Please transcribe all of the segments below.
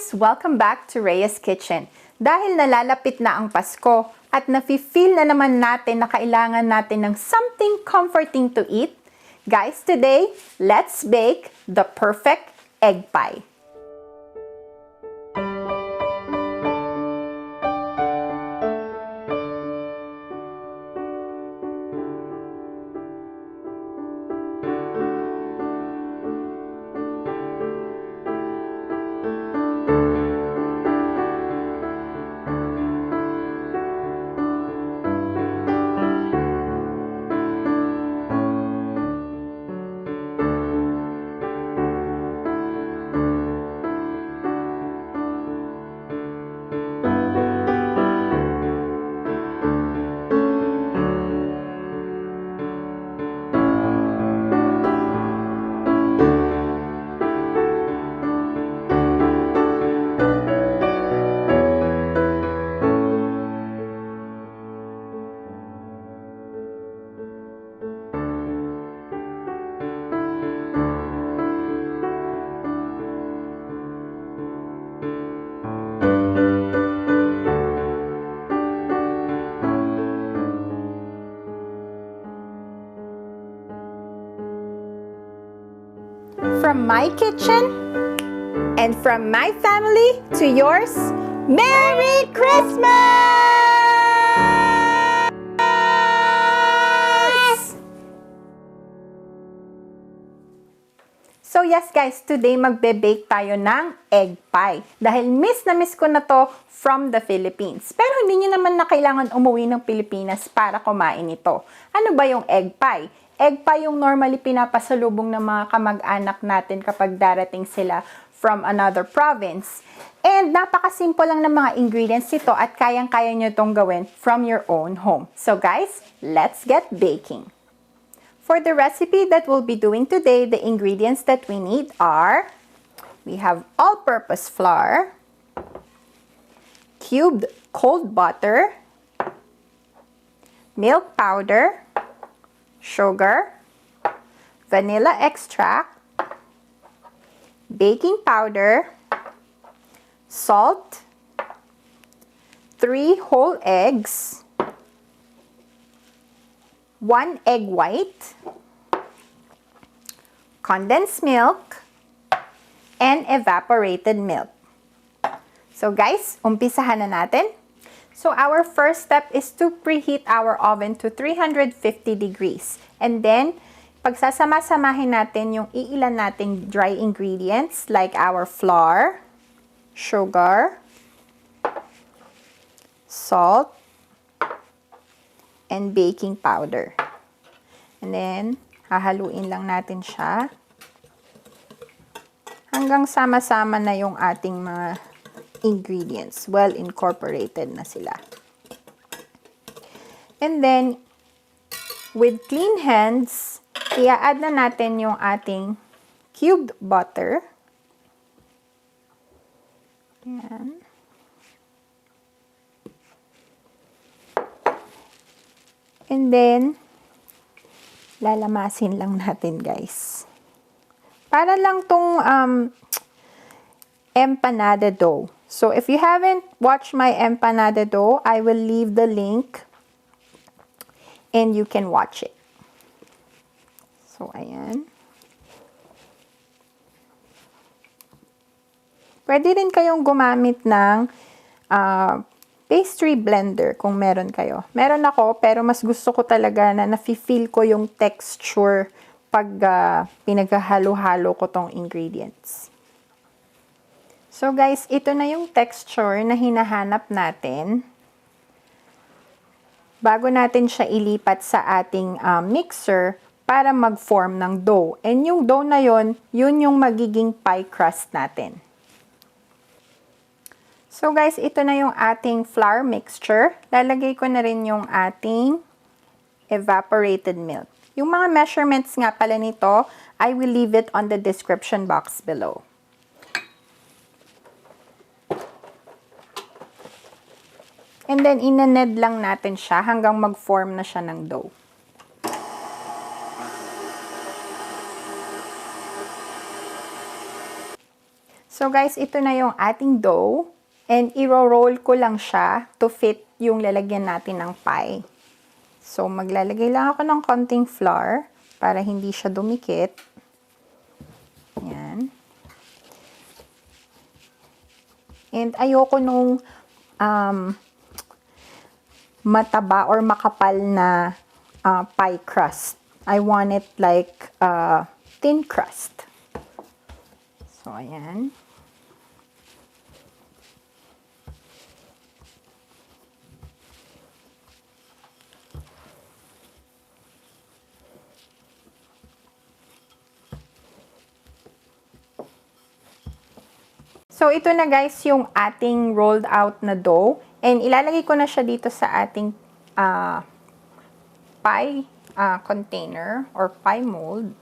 guys! Welcome back to Rhea's Kitchen. Dahil nalalapit na ang Pasko at nafe-feel na naman natin na kailangan natin ng something comforting to eat, guys, today, let's bake the perfect egg pie. From my kitchen and from my family to yours, Merry Christmas! So yes guys, today magbe-bake tayo ng egg pie. Dahil miss na miss ko na to from the Philippines. Pero hindi nyo naman na kailangan umuwi ng Pilipinas para kumain ito. Ano ba yung egg pie? Egg pie yung normally pinapasalubong ng mga kamag-anak natin kapag darating sila from another province. And napakasimple lang ng mga ingredients nito at kayang-kaya nyo itong gawin from your own home. So guys, let's get baking. For the recipe that we'll be doing today, the ingredients that we need are, we have all-purpose flour, cubed cold butter, milk powder, sugar, vanilla extract, baking powder, salt, 3 whole eggs, 1 egg white, condensed milk, and evaporated milk. So guys, umpisahan na natin. So our first step is to preheat our oven to 350 degrees. And then, pagsasama-samahin natin yung iilan nating dry ingredients like our flour, sugar, salt, and baking powder. And then, hahaluin lang natin siya hanggang sama-sama na yung ating mga ingredients. Well incorporated na sila. And then, with clean hands, i-add na natin yung ating cubed butter. Ayan. And then, lalamasin lang natin guys. Para lang tong empanada dough. So, if you haven't watched my empanada dough, I will leave the link and you can watch it. So, ayan. Pwede rin kayong gumamit ng pastry blender kung meron kayo. Meron ako, pero mas gusto ko talaga na nafe-feel ko yung texture pag pinaghalo-halo ko tong ingredients. So guys, ito na yung texture na hinahanap natin bago natin siya ilipat sa ating mixer para mag-form ng dough. And yung dough na yun yung magiging pie crust natin. So guys, ito na yung ating flour mixture. Lalagay ko na rin yung ating evaporated milk. Yung mga measurements nga pala nito, I will leave it on the description box below. And then, inaned lang natin siya hanggang mag-form na siya ng dough. So guys, ito na yung ating dough. And i-roll ko lang siya to fit yung lalagyan natin ng pie. So maglalagay lang ako ng konting flour para hindi siya dumikit. Yan. And ayoko nung mataba or makapal na pie crust. I want it like thin crust. So, ayan. So, ito na guys yung ating rolled out na dough. And ilalagay ko na siya dito sa ating pie container or pie mold.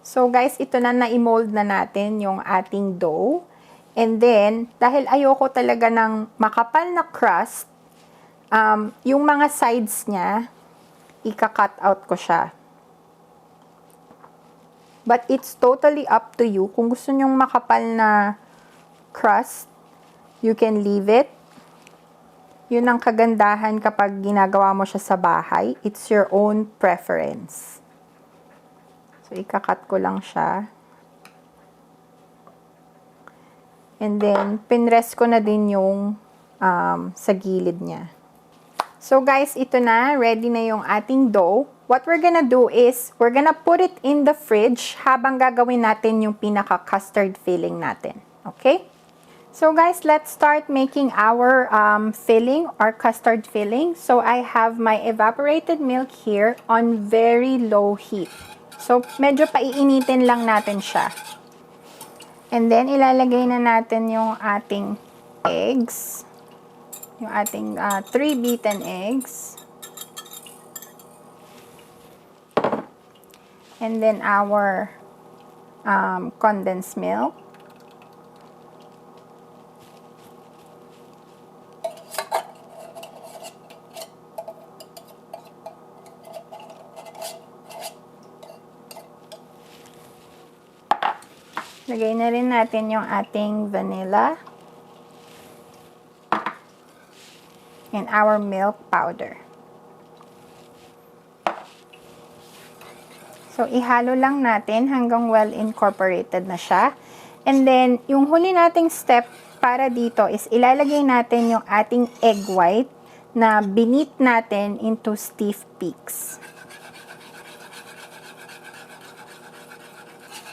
So guys, ito na na-mold na natin yung ating dough. And then, dahil ayoko talaga ng makapal na crust, yung mga sides niya, ika-cut out ko siya. But it's totally up to you. Kung gusto nyong makapal na crust, you can leave it. Yun ang kagandahan kapag ginagawa mo siya sa bahay. It's your own preference. So, ika-cut ko lang siya. And then, pinrest ko na din yung sa gilid niya. So guys, ito na. Ready na yung ating dough. What we're gonna do is, we're gonna put it in the fridge habang gagawin natin yung pinaka-custard filling natin. Okay? So guys, let's start making our filling, our custard filling. So I have my evaporated milk here on very low heat. So medyo paiinitin lang natin siya. And then, ilalagay na natin yung ating eggs. Yung ating 3 beaten eggs. And then our condensed milk. Lagay na rin natin yung ating vanilla. And our milk powder. So, ihalo lang natin hanggang well incorporated na siya. And then, yung huli nating step para dito is ilalagay natin yung ating egg white na beat natin into stiff peaks.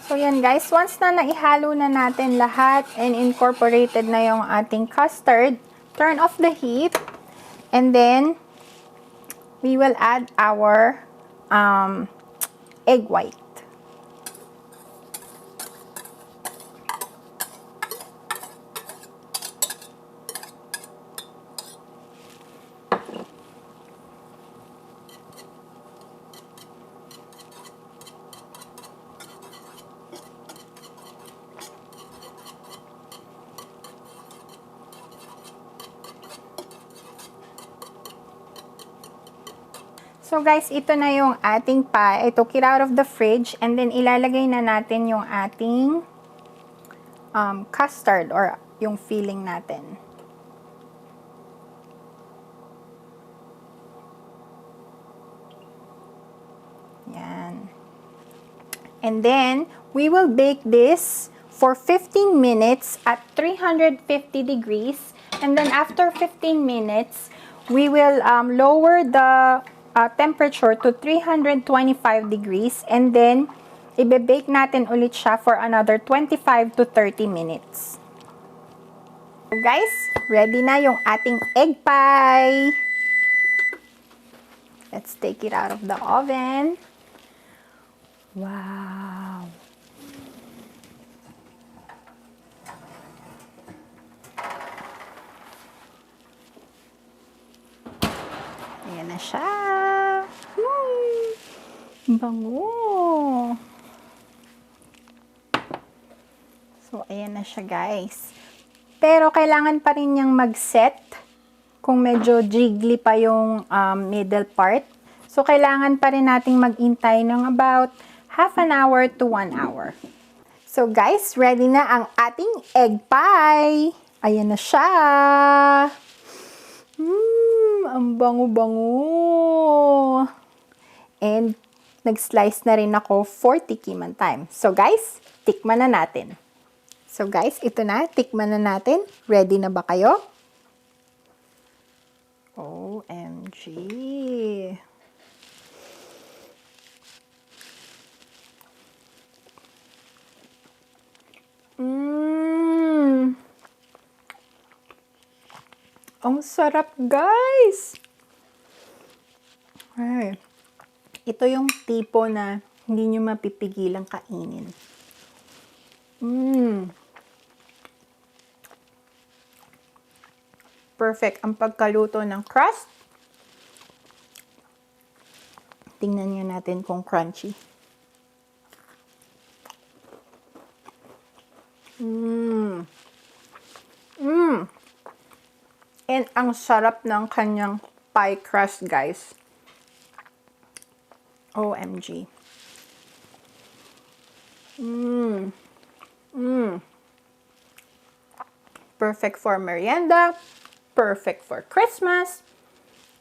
So, yan guys. Once na naihalo na natin lahat and incorporated na yung ating custard, turn off the heat. And then, we will add our egg white. So guys, ito na yung ating pie. I took it out of the fridge and then ilalagay na natin yung ating custard or yung filling natin. Yan. And then, we will bake this for 15 minutes at 350 degrees. And then after 15 minutes, we will lower the temperature to 325 degrees and then ibe-bake natin ulit siya for another 25 to 30 minutes. So guys, ready na yung ating egg pie. Let's take it out of the oven. Wow! Ayan na siya. Bango. So, ayan na siya guys. Pero, kailangan pa rin niyang mag-set kung medyo jiggly pa yung middle part. So, kailangan pa rin nating mag-intay ng about half an hour to 1 hour. So, guys, ready na ang ating egg pie. Ayan na siya. Ang bango-bango. And, nag-slice na rin ako for tikiman time. So, guys, tikman na natin. So, guys, ito na. Tikman na natin. Ready na ba kayo? OMG. Ang sarap, guys! Ay, ito yung tipo na hindi nyo mapipigilang kainin. Perfect ang pagkaluto ng crust. Tingnan nyo natin kung crunchy. And ang sarap ng kanyang pie crust, guys. OMG. Perfect for merienda, perfect for Christmas,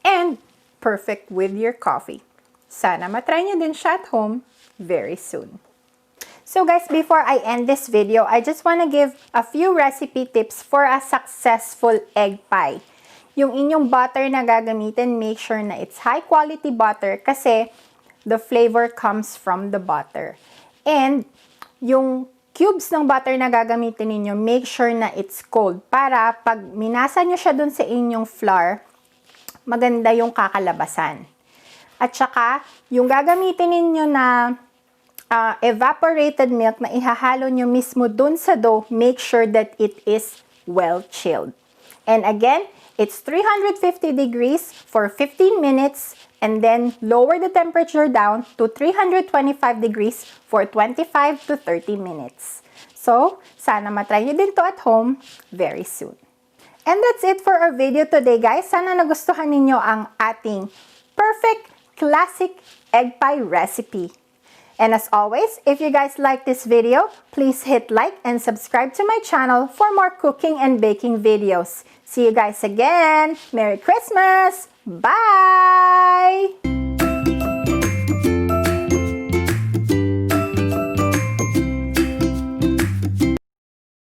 and perfect with your coffee. Sana matry nyo din siya at home very soon. So guys, before I end this video, I just want to give a few recipe tips for a successful egg pie. Yung inyong butter na gagamitin, make sure na it's high quality butter kasi the flavor comes from the butter. And yung cubes ng butter na gagamitin ninyo, make sure na it's cold para pag minasa nyo siya dun sa inyong flour, maganda yung kakalabasan. At saka, yung gagamitin ninyo na evaporated milk na ihahalo nyo mismo dun sa dough, make sure that it is well chilled. And again, it's 350 degrees for 15 minutes and then lower the temperature down to 325 degrees for 25 to 30 minutes. So, sana matry nyo din to at home very soon. And that's it for our video today, guys. Sana nagustuhan ninyo ang ating perfect classic egg pie recipe. And as always, if you guys like this video, please hit like and subscribe to my channel for more cooking and baking videos. See you guys again. Merry Christmas. Bye!